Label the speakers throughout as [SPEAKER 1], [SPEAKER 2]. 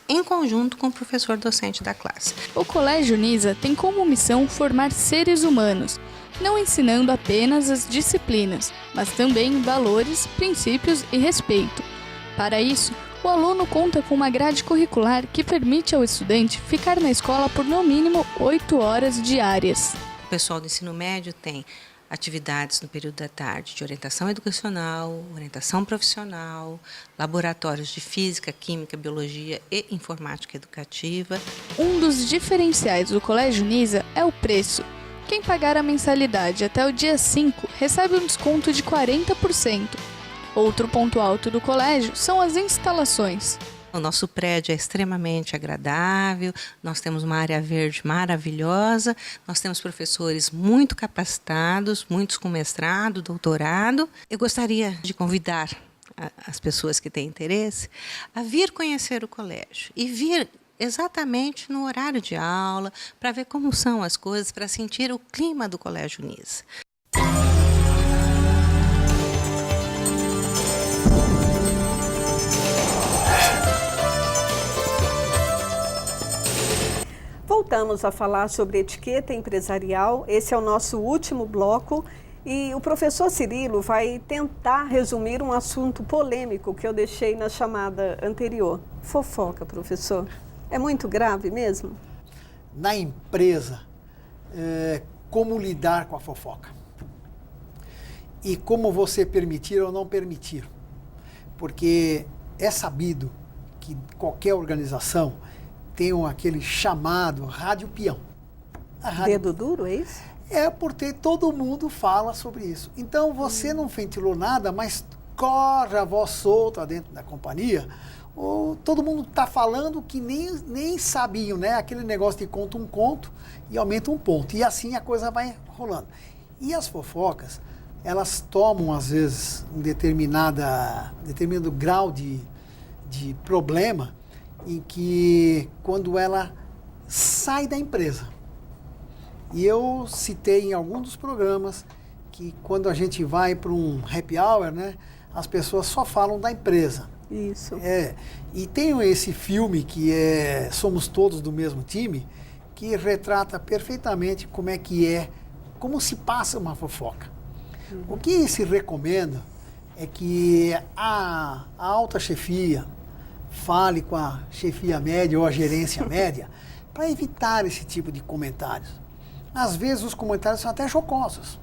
[SPEAKER 1] em conjunto com o professor docente da classe.
[SPEAKER 2] O Colégio Unisa tem como missão formar seres humanos, não ensinando apenas as disciplinas, mas também valores, princípios e respeito. Para isso, o aluno conta com uma grade curricular que permite ao estudante ficar na escola por no mínimo 8 horas diárias.
[SPEAKER 1] O pessoal do ensino médio tem atividades no período da tarde de orientação educacional, orientação profissional, laboratórios de física, química, biologia e informática educativa.
[SPEAKER 2] Um dos diferenciais do Colégio Unisa é o preço. Quem pagar a mensalidade até o dia 5 recebe um desconto de 40%. Outro ponto alto do colégio são as instalações.
[SPEAKER 1] O nosso prédio é extremamente agradável, nós temos uma área verde maravilhosa, nós temos professores muito capacitados, muitos com mestrado, doutorado. Eu gostaria de convidar as pessoas que têm interesse a vir conhecer o colégio e vir exatamente no horário de aula, para ver como são as coisas, para sentir o clima do Colégio Unisa.
[SPEAKER 3] Voltamos a falar sobre etiqueta empresarial. Esse é o nosso último bloco e o professor Cirilo vai tentar resumir um assunto polêmico que eu deixei na chamada anterior. Fofoca, professor. É muito grave mesmo?
[SPEAKER 4] Na empresa, como lidar com a fofoca? E como você permitir ou não permitir? Porque é sabido que qualquer organização tem aquele chamado rádio peão.
[SPEAKER 3] Dedo duro, é isso?
[SPEAKER 4] É porque todo mundo fala sobre isso. Então você não ventilou nada, mas corre a voz solta dentro da companhia, ou todo mundo está falando que nem sabiam, né? Aquele negócio de conta um conto e aumenta um ponto. E assim a coisa vai rolando. E as fofocas, elas tomam, às vezes, um determinado grau de problema, em que quando ela sai da empresa. E eu citei em algum dos programas que quando a gente vai para um happy hour, né, as pessoas só falam da empresa.
[SPEAKER 3] Isso.
[SPEAKER 4] E tem esse filme que é Somos Todos do Mesmo Time, que retrata perfeitamente como se passa uma fofoca. O que se recomenda é que a alta chefia fale com a chefia média ou a gerência média para evitar esse tipo de comentários. Às vezes os comentários são até jocosos,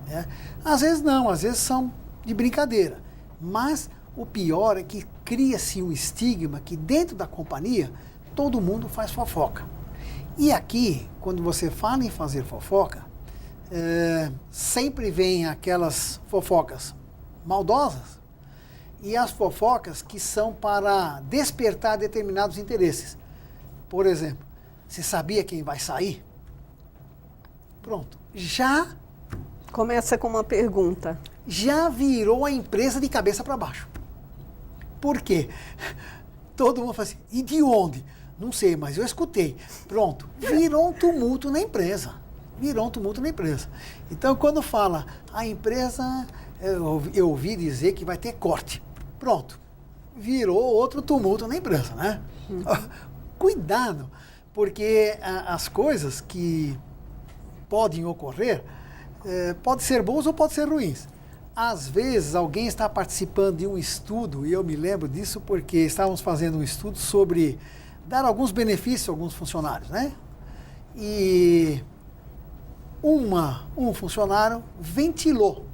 [SPEAKER 4] né? Às vezes não, às vezes são de brincadeira. Mas o pior é que cria-se um estigma que dentro da companhia todo mundo faz fofoca. E aqui, quando você fala em fazer fofoca, sempre vem aquelas fofocas maldosas, e as fofocas que são para despertar determinados interesses. Por exemplo, você sabia quem vai sair? Pronto. Já
[SPEAKER 3] começa com uma pergunta.
[SPEAKER 4] Já virou a empresa de cabeça para baixo. Por quê? Todo mundo fala assim, e de onde? Não sei, mas eu escutei. Pronto. Virou um tumulto na empresa. Virou um tumulto na empresa. Então, quando fala, a empresa, eu ouvi dizer que vai ter corte. Pronto, virou outro tumulto na empresa, né? Cuidado, porque as coisas que podem ocorrer, podem ser boas ou podem ser ruins. Às vezes, alguém está participando de um estudo, e eu me lembro disso porque estávamos fazendo um estudo sobre dar alguns benefícios a alguns funcionários, né? E um funcionário ventilou.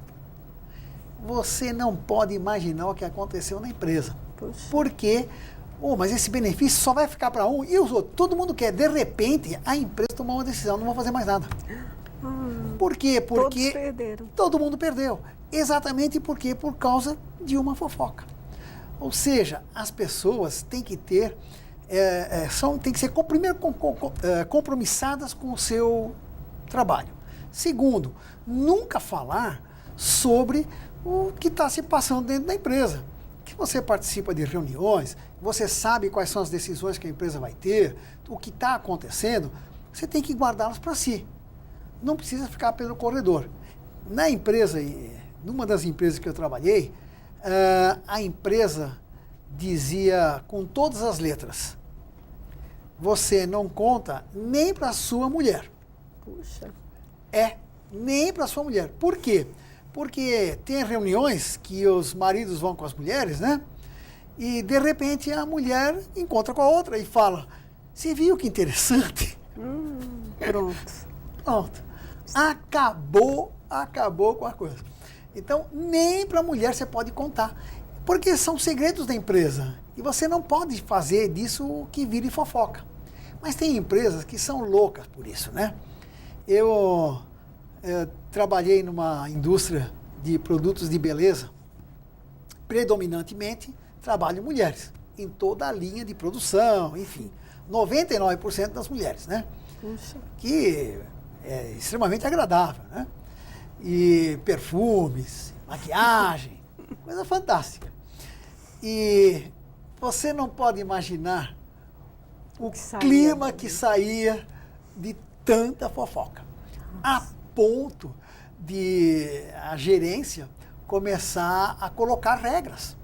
[SPEAKER 4] Você não pode imaginar o que aconteceu na empresa.
[SPEAKER 3] Puxa.
[SPEAKER 4] Porque, mas esse benefício só vai ficar para um e os outros. Todo mundo quer. De repente, a empresa tomou uma decisão, não vou fazer mais nada. Por quê? Porque
[SPEAKER 3] todos perderam.
[SPEAKER 4] Todo mundo perdeu. Exatamente porque por causa de uma fofoca. Ou seja, as pessoas têm que ter, têm que ser primeiro compromissadas com o seu trabalho. Segundo, nunca falar sobre o que está se passando dentro da empresa. Que você participa de reuniões, você sabe quais são as decisões que a empresa vai ter, o que está acontecendo, você tem que guardá-las para si. Não precisa ficar pelo corredor. Na empresa, numa das empresas que eu trabalhei, a empresa dizia com todas as letras: você não conta nem para sua mulher.
[SPEAKER 3] Puxa.
[SPEAKER 4] Nem para sua mulher. Por quê? Porque tem reuniões que os maridos vão com as mulheres, né? E de repente a mulher encontra com a outra e fala: você viu que interessante? Pronto. Acabou com a coisa. Então, nem para a mulher você pode contar. Porque são segredos da empresa. E você não pode fazer disso o que vire fofoca. Mas tem empresas que são loucas por isso, né? Eu trabalhei numa indústria de produtos de beleza. Predominantemente, trabalham mulheres. Em toda a linha de produção, enfim. 99% das mulheres, né?
[SPEAKER 3] Puxa.
[SPEAKER 4] Que é extremamente agradável, né? E perfumes, maquiagem, coisa fantástica. E você não pode imaginar o clima que saía de tanta fofoca. A ponto de a gerência começar a colocar regras.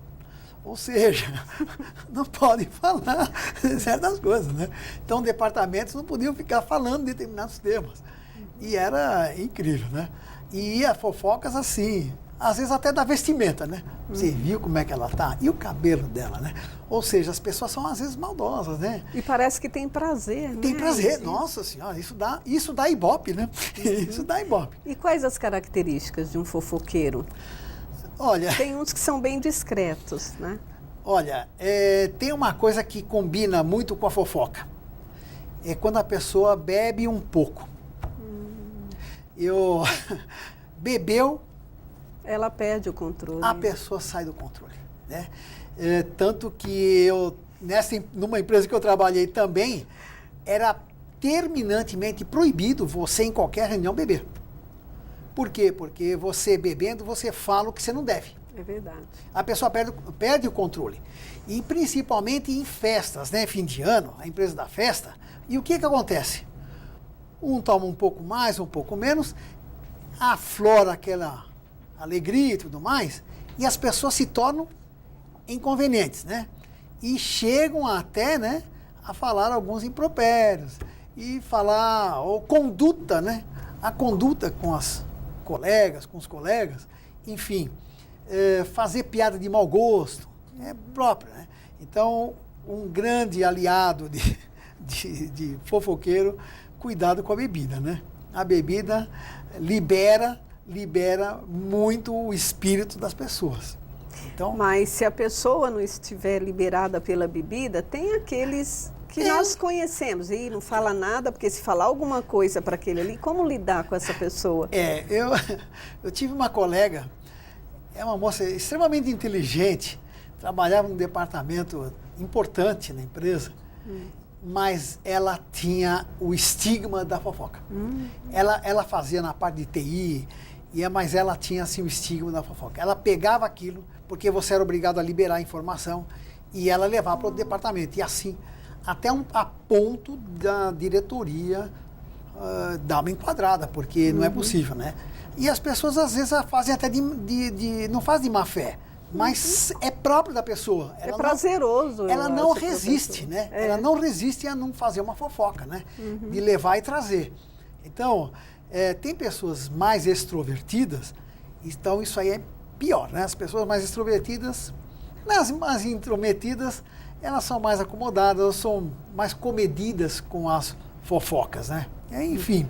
[SPEAKER 4] Ou seja, não pode falar certas coisas, né? Então, departamentos não podiam ficar falando determinados temas. E era incrível, né? E ia fofocas assim, às vezes até da vestimenta, né? Você viu como é que ela tá? E o cabelo dela, né? Ou seja, as pessoas são às vezes maldosas, né?
[SPEAKER 3] E parece que tem prazer, né?
[SPEAKER 4] Tem prazer, nossa senhora, isso dá ibope, né? Isso dá ibope.
[SPEAKER 3] E quais as características de um fofoqueiro?
[SPEAKER 4] Olha...
[SPEAKER 3] Tem uns que são bem discretos, né?
[SPEAKER 4] Olha, tem uma coisa que combina muito com a fofoca. É quando a pessoa bebe um pouco. Bebeu...
[SPEAKER 3] Ela perde o controle.
[SPEAKER 4] A pessoa sai do controle, né? Tanto que numa empresa que eu trabalhei também, era terminantemente proibido você em qualquer reunião beber. Por quê? Porque você bebendo, você fala o que você não deve.
[SPEAKER 3] É verdade.
[SPEAKER 4] A pessoa perde o controle. E principalmente em festas, né? Fim de ano, a empresa da festa. E o que acontece? Um toma um pouco mais, um pouco menos, aflora aquela alegria e tudo mais, e as pessoas se tornam inconvenientes, né? E chegam até, né, a falar alguns impropérios, e falar, ou conduta, né? A conduta com as colegas, com os colegas, enfim, fazer piada de mau gosto, é próprio, né? Então, um grande aliado de fofoqueiro, cuidado com a bebida, né? A bebida libera muito o espírito das pessoas. Então,
[SPEAKER 3] mas se a pessoa não estiver liberada pela bebida, tem aqueles que nós conhecemos e não fala nada, porque se falar alguma coisa para aquele ali, como lidar com essa pessoa?
[SPEAKER 4] Eu tive uma colega, uma moça extremamente inteligente, trabalhava num departamento importante na empresa, mas ela tinha o estigma da fofoca. Ela fazia na parte de TI, mas ela tinha assim, o estigma da fofoca. Ela pegava aquilo, porque você era obrigado a liberar a informação, e ela levava para o departamento. E assim, até a ponto da diretoria dar uma enquadrada, porque não é possível, né? E as pessoas às vezes fazem até não fazem de má fé, mas é próprio da pessoa.
[SPEAKER 3] Ela prazeroso.
[SPEAKER 4] Ela não resiste, né? Ela não resiste a não fazer uma fofoca, né? De levar e trazer. Então, tem pessoas mais extrovertidas, então isso aí é pior, né? As pessoas mais extrovertidas, as mais intrometidas, elas são mais acomodadas, elas são mais comedidas com as fofocas, né? Enfim,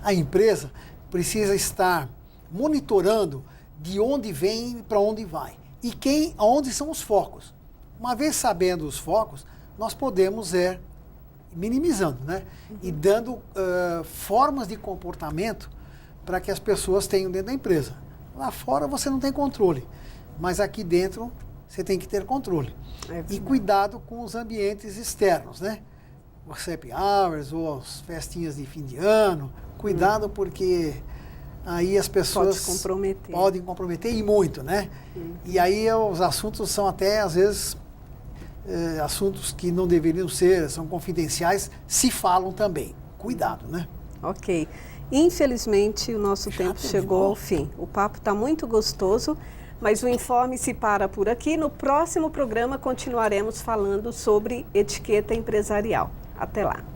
[SPEAKER 4] a empresa precisa estar monitorando de onde vem e para onde vai. E onde são os focos. Uma vez sabendo os focos, nós podemos minimizando, né? E dando formas de comportamento para que as pessoas tenham dentro da empresa. Lá fora você não tem controle, mas aqui dentro você tem que ter controle. E cuidado com os ambientes externos, né? Os happy hours ou as festinhas de fim de ano. Cuidado porque aí as pessoas podem comprometer e muito, né? E aí os assuntos são até, às vezes, assuntos que não deveriam ser, são confidenciais, se falam também. Cuidado, né?
[SPEAKER 3] Ok. Infelizmente, o nosso tempo chegou ao fim. O papo está muito gostoso, Mas o Informe se para por aqui. No próximo programa continuaremos falando sobre etiqueta empresarial. Até lá.